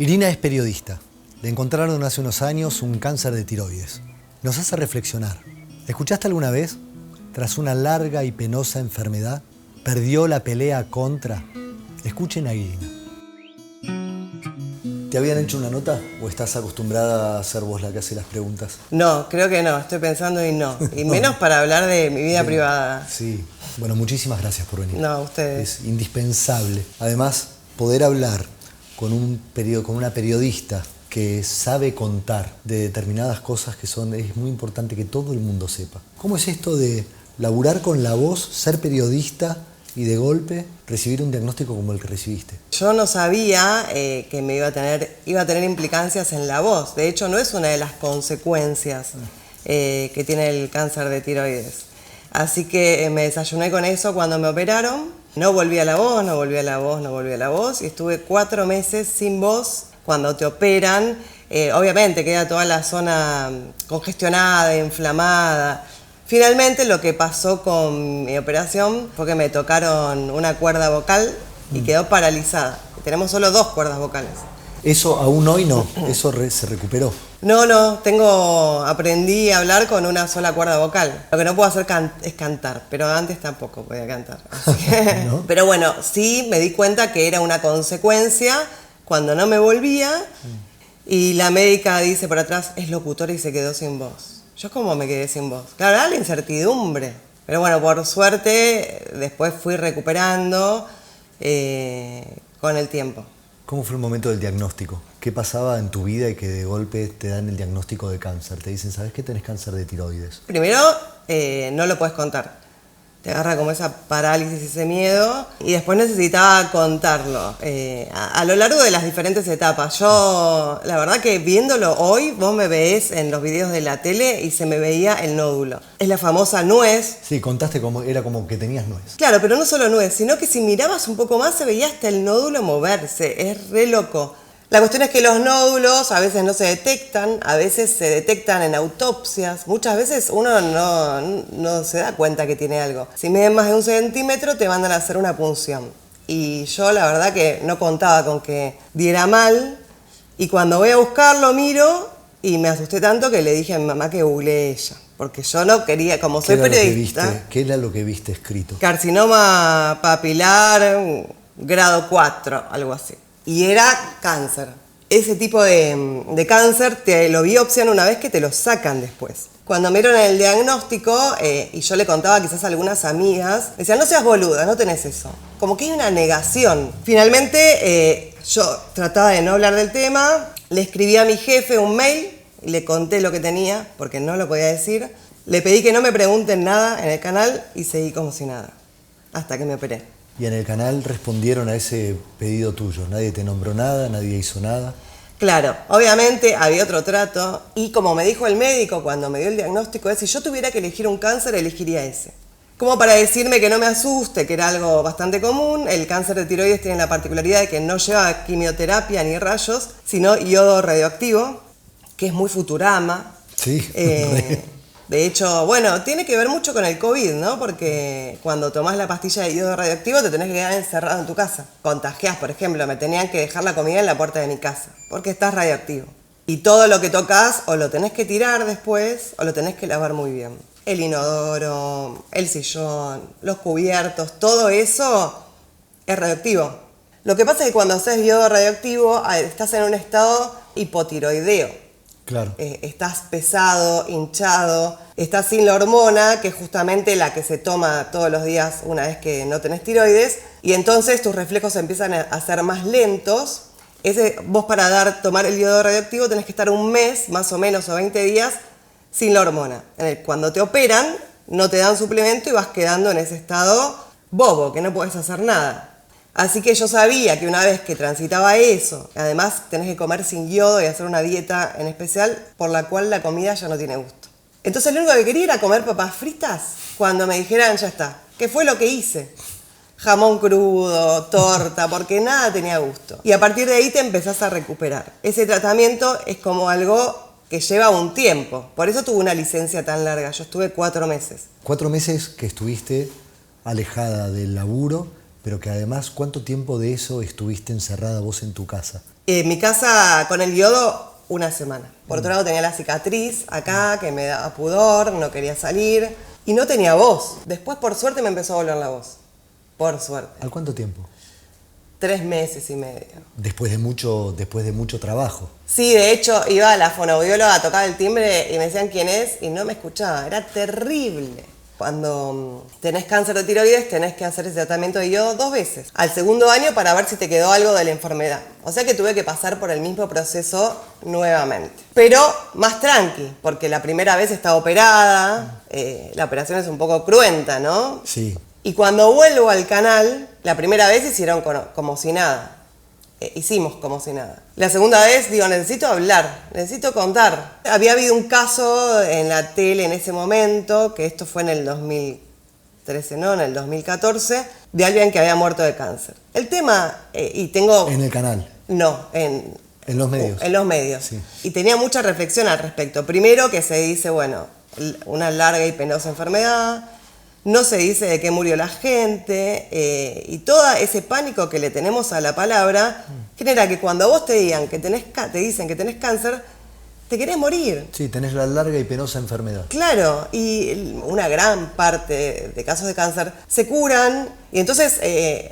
Irina es periodista. Le encontraron hace unos años un cáncer de tiroides. Nos hace reflexionar. ¿Escuchaste alguna vez? Tras una larga y penosa enfermedad, perdió la pelea contra... Escuchen a Irina. ¿Te habían hecho una nota o estás acostumbrada a ser vos la que hace las preguntas? No, creo que no, estoy pensando y no. Y menos para hablar de mi vida privada. Sí. Bueno, muchísimas gracias por venir. No, ustedes. Es indispensable. Además, poder hablar con una periodista que sabe contar de determinadas cosas es muy importante que todo el mundo sepa. ¿Cómo es esto de laburar con la voz, ser periodista y de golpe recibir un diagnóstico como el que recibiste? Yo no sabía que me iba a tener implicancias en la voz. De hecho, no es una de las consecuencias que tiene el cáncer de tiroides. Así que me desayuné con eso cuando me operaron. No volví a la voz, no volví a la voz, no volví a la voz. Y estuve 4 meses sin voz. Cuando te operan, obviamente queda toda la zona congestionada, inflamada. Finalmente lo que pasó con mi operación fue que me tocaron una cuerda vocal y quedó paralizada. Tenemos solo 2 cuerdas vocales. Eso aún hoy no, eso se recuperó. No, aprendí a hablar con una sola cuerda vocal. Lo que no puedo hacer es cantar, pero antes tampoco podía cantar. Así que... ¿No? Pero bueno, sí me di cuenta que era una consecuencia cuando no me volvía y la médica dice por atrás, es locutora y se quedó sin voz. ¿Yo cómo me quedé sin voz? Claro, era la incertidumbre. Pero bueno, por suerte, después fui recuperando con el tiempo. ¿Cómo fue el momento del diagnóstico? ¿Qué pasaba en tu vida y que de golpe te dan el diagnóstico de cáncer? Te dicen, ¿sabes que tenés cáncer de tiroides? Primero, no lo puedes contar. Te agarra como esa parálisis, ese miedo. Y después necesitaba contarlo. A lo largo de las diferentes etapas. Yo, la verdad que viéndolo hoy, vos me ves en los videos de la tele y se me veía el nódulo. Es la famosa nuez. Sí, contaste cómo era como que tenías nuez. Claro, pero no solo nuez, sino que si mirabas un poco más se veía hasta el nódulo moverse. Es re loco. La cuestión es que los nódulos a veces no se detectan, a veces se detectan en autopsias. Muchas veces uno no se da cuenta que tiene algo. Si miden más de 1 centímetro te mandan a hacer una punción. Y yo la verdad que no contaba con que diera mal. Y cuando voy a buscarlo miro y me asusté tanto que le dije a mi mamá que googleé ella. Porque yo no quería, como soy periodista... ¿Qué era lo que viste escrito? Carcinoma papilar, grado 4, algo así. Y era cáncer. Ese tipo de cáncer te lo biopsian una vez que te lo sacan después. Cuando me dieron el diagnóstico, y yo le contaba quizás a algunas amigas, decían, no seas boluda, no tenés eso. Como que hay una negación. Finalmente, yo trataba de no hablar del tema, le escribí a mi jefe un mail y le conté lo que tenía, porque no lo podía decir. Le pedí que no me pregunten nada en el canal y seguí como si nada, hasta que me operé. Y en el canal respondieron a ese pedido tuyo. Nadie te nombró nada, nadie hizo nada. Claro, obviamente había otro trato y como me dijo el médico cuando me dio el diagnóstico, si yo tuviera que elegir un cáncer, elegiría ese. Como para decirme que no me asuste, que era algo bastante común. El cáncer de tiroides tiene la particularidad de que no lleva quimioterapia ni rayos, sino yodo radioactivo, que es muy Futurama. Sí. De hecho, bueno, tiene que ver mucho con el COVID, ¿no? Porque cuando tomás la pastilla de yodo radioactivo te tenés que quedar encerrado en tu casa. Contagiás, por ejemplo, me tenían que dejar la comida en la puerta de mi casa, porque estás radioactivo. Y todo lo que tocas o lo tenés que tirar después o lo tenés que lavar muy bien. El inodoro, el sillón, los cubiertos, todo eso es radioactivo. Lo que pasa es que cuando haces yodo radioactivo estás en un estado hipotiroideo. Claro. Estás pesado, hinchado, estás sin la hormona, que es justamente la que se toma todos los días una vez que no tenés tiroides, y entonces tus reflejos empiezan a ser más lentos. Vos para tomar el yodo radioactivo tenés que estar 1 mes, más o menos, o 20 días, sin la hormona. Cuando te operan, no te dan suplemento y vas quedando en ese estado bobo, que no podés hacer nada. Así que yo sabía que una vez que transitaba eso, además tenés que comer sin yodo y hacer una dieta en especial por la cual la comida ya no tiene gusto. Entonces lo único que quería era comer papas fritas cuando me dijeran ya está. ¿Qué fue lo que hice? Jamón crudo, torta, porque nada tenía gusto. Y a partir de ahí te empezás a recuperar. Ese tratamiento es como algo que lleva un tiempo. Por eso tuve una licencia tan larga. Yo estuve 4 meses. 4 meses que estuviste alejada del laburo, pero que además, ¿cuánto tiempo de eso estuviste encerrada vos en tu casa? En mi casa, con el yodo, una semana. Por otro lado, tenía la cicatriz acá, que me daba pudor, no quería salir. Y no tenía voz. Después, por suerte, me empezó a volver la voz. Por suerte. ¿Al cuánto tiempo? 3 meses y medio. Después de mucho trabajo. Sí, de hecho, iba a la fonoaudióloga a tocar el timbre y me decían quién es y no me escuchaba. Era terrible. Cuando tenés cáncer de tiroides tenés que hacer ese tratamiento de yodo 2 veces. Al segundo año para ver si te quedó algo de la enfermedad. O sea que tuve que pasar por el mismo proceso nuevamente. Pero más tranqui, porque la primera vez estaba operada. La operación es un poco cruenta, ¿no? Sí. Y cuando vuelvo al canal, la primera vez hicieron como si nada. Hicimos como si nada. La segunda vez digo, necesito hablar, necesito contar. Había habido un caso en la tele en ese momento, que esto fue en el 2013, no, en el 2014, de alguien que había muerto de cáncer. El tema, y tengo... ¿En el canal? No, en los medios. En los medios. Sí. Y tenía mucha reflexión al respecto. Primero que se dice, bueno, una larga y penosa enfermedad. No se dice de qué murió la gente y todo ese pánico que le tenemos a la palabra genera que cuando vos te dicen que tenés cáncer, te querés morir. Sí, tenés la larga y penosa enfermedad. Claro, y una gran parte de casos de cáncer se curan y entonces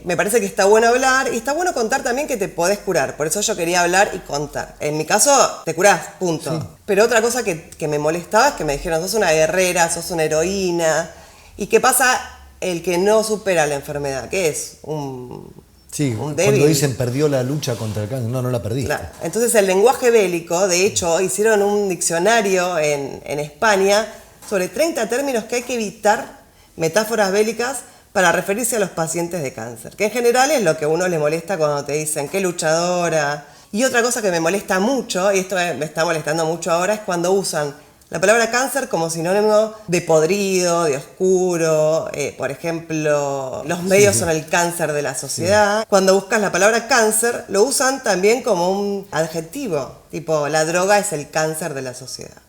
me parece que está bueno hablar y está bueno contar también que te podés curar. Por eso yo quería hablar y contar. En mi caso, te curás, punto. Sí. Pero otra cosa que me molestaba es que me dijeron, sos una guerrera, sos una heroína. ¿Y qué pasa el que no supera la enfermedad? ¿Qué es? Un débil. Cuando dicen perdió la lucha contra el cáncer, no la perdiste. Claro. Entonces el lenguaje bélico, de hecho, hicieron un diccionario en España sobre 30 términos que hay que evitar, metáforas bélicas, para referirse a los pacientes de cáncer. Que en general es lo que a uno le molesta cuando te dicen, qué luchadora. Y otra cosa que me molesta mucho, y esto me está molestando mucho ahora, es cuando usan la palabra cáncer como sinónimo de podrido, de oscuro. Por ejemplo, los medios son el cáncer de la sociedad. Sí. Cuando buscas la palabra cáncer, lo usan también como un adjetivo. Tipo, la droga es el cáncer de la sociedad.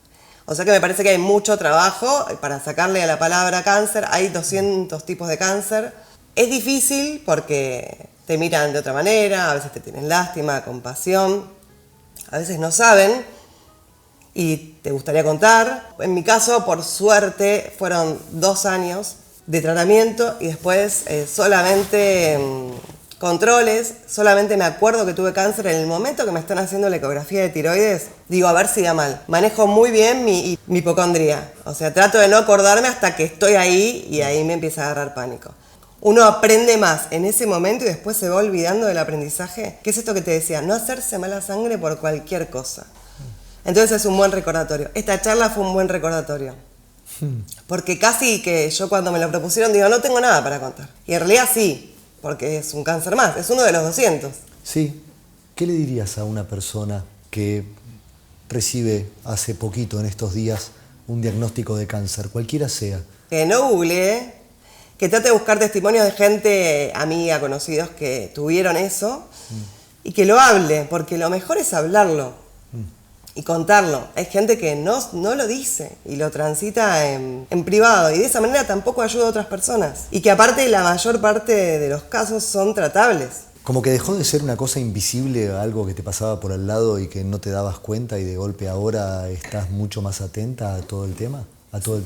O sea que me parece que hay mucho trabajo para sacarle a la palabra cáncer. Hay 200 tipos de cáncer. Es difícil porque te miran de otra manera, a veces te tienen lástima, compasión, a veces no saben. Y te gustaría contar. En mi caso, por suerte, fueron 2 años de tratamiento y después solamente controles. Solamente me acuerdo que tuve cáncer en el momento que me están haciendo la ecografía de tiroides. Digo, a ver si da mal. Manejo muy bien mi hipocondría. O sea, trato de no acordarme hasta que estoy ahí y ahí me empieza a agarrar pánico. Uno aprende más en ese momento y después se va olvidando del aprendizaje. ¿Qué es esto que te decía? No hacerse mala sangre por cualquier cosa. Entonces es un buen recordatorio. Esta charla fue un buen recordatorio. Porque casi que yo cuando me lo propusieron digo, no tengo nada para contar. Y en realidad sí, porque es un cáncer más, es uno de los 200. Sí. ¿Qué le dirías a una persona que recibe hace poquito, en estos días, un diagnóstico de cáncer, cualquiera sea? Que no googlee, que trate de buscar testimonios de gente, amiga, conocidos que tuvieron eso, y que lo hable, porque lo mejor es hablarlo. Y contarlo. Hay gente que no lo dice y lo transita en privado y de esa manera tampoco ayuda a otras personas. Y que aparte la mayor parte de los casos son tratables. Como que dejó de ser una cosa invisible, algo que te pasaba por al lado y que no te dabas cuenta y de golpe ahora estás mucho más atenta a todo el tema, a todo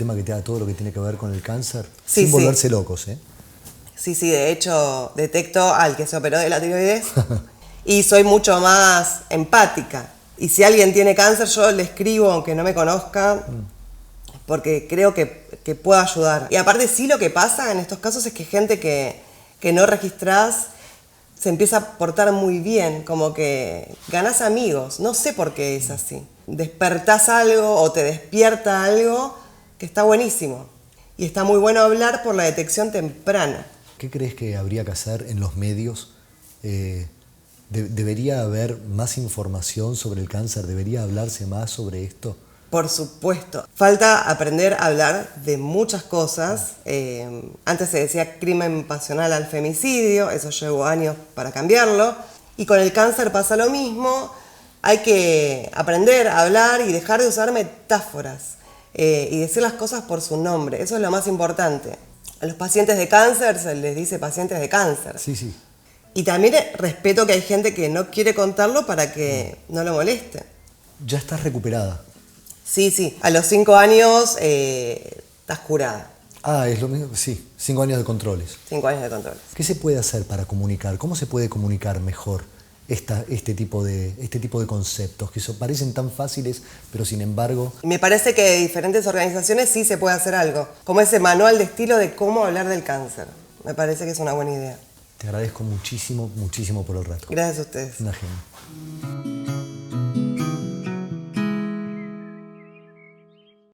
lo que tiene que ver con el cáncer, sí, sin volverse locos, ¿eh? Sí, de hecho detecto al que se operó de la tiroides y soy mucho más empática. Y si alguien tiene cáncer, yo le escribo aunque no me conozca, porque creo que puedo ayudar. Y aparte sí lo que pasa en estos casos es que gente que no registrás se empieza a portar muy bien, como que ganás amigos. No sé por qué es así. Despertás algo o te despierta algo que está buenísimo. Y está muy bueno hablar por la detección temprana. ¿Qué crees que habría que hacer en los medios? ¿Debería haber más información sobre el cáncer? ¿Debería hablarse más sobre esto? Por supuesto. Falta aprender a hablar de muchas cosas. Antes se decía crimen pasional al femicidio, eso llevó años para cambiarlo. Y con el cáncer pasa lo mismo. Hay que aprender a hablar y dejar de usar metáforas y decir las cosas por su nombre. Eso es lo más importante. A los pacientes de cáncer se les dice pacientes de cáncer. Sí. Y también respeto que hay gente que no quiere contarlo para que no lo moleste. Ya estás recuperada. Sí, a los 5 años estás curada. Ah, es lo mismo, sí, 5 años de controles. 5 años de controles. ¿Qué se puede hacer para comunicar? ¿Cómo se puede comunicar mejor este tipo de conceptos que parecen tan fáciles, pero sin embargo... Me parece que de diferentes organizaciones sí se puede hacer algo, como ese manual de estilo de cómo hablar del cáncer. Me parece que es una buena idea. Te agradezco muchísimo, muchísimo por el rato. Gracias a ustedes. Una genia.